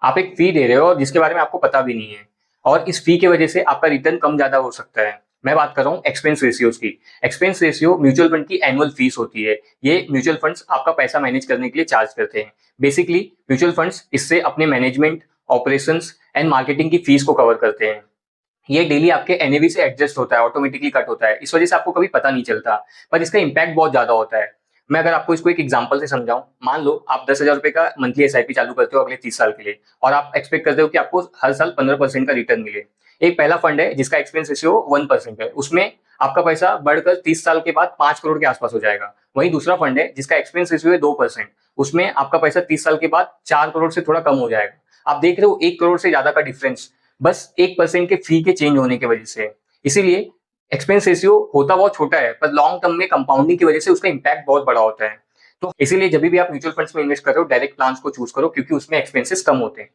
आप एक फी दे रहे हो जिसके बारे में आपको पता भी नहीं है, और इस फी की वजह से आपका रिटर्न कम ज्यादा हो सकता है। मैं बात कर रहा हूँ एक्सपेंस रेशियोज की। एक्सपेंस रेशियो म्यूचुअल फंड की एनुअल फीस होती है। ये म्यूचुअल फंड्स आपका पैसा मैनेज करने के लिए चार्ज करते हैं। बेसिकली म्यूचुअल फंड्स इससे अपने मैनेजमेंट, ऑपरेशंस एंड मार्केटिंग की फीस को कवर करते हैं। ये डेली आपके एनएवी से एडजस्ट होता है, ऑटोमेटिकली कट होता है, इस वजह से आपको कभी पता नहीं चलता, पर इसका इम्पैक्ट बहुत ज्यादा होता है। मैं अगर आपको इसको एक एग्जांपल से समझाऊं, मान लो आप 10,000 रुपए का मंथली एसआईपी चालू करते हो अगले 30 साल के लिए, और आप एक्सपेक्ट करते हो कि आपको हर साल 15% का रिटर्न मिले। एक पहला फंड है जिसका एक्सपेंस रेशियो 1% है, उसमें आपका पैसा बढ़कर 30 साल के बाद 5 करोड़ के आसपास हो जाएगा। वहीं दूसरा फंड है जिसका एक्सपेंस रेशियो है 2%, उसमें आपका पैसा 30 साल के बाद 4 करोड़ से थोड़ा कम हो जाएगा। आप देख रहे हो 1 करोड़ से ज्यादा का डिफरेंस, बस 1% के फी के चेंज होने की वजह से। इसीलिए एक्सपेंस रेशियो होता बहुत छोटा है, पर लॉन्ग टर्म में कंपाउंडिंग की वजह से उसका इम्पैक्ट बहुत बड़ा होता है। तो इसीलिए जब भी आप म्यूचुअल फंड्स में इन्वेस्ट कर रहे हो, डायरेक्ट प्लान्स को चूज करो, क्योंकि उसमें एक्सपेंसेस कम होते हैं।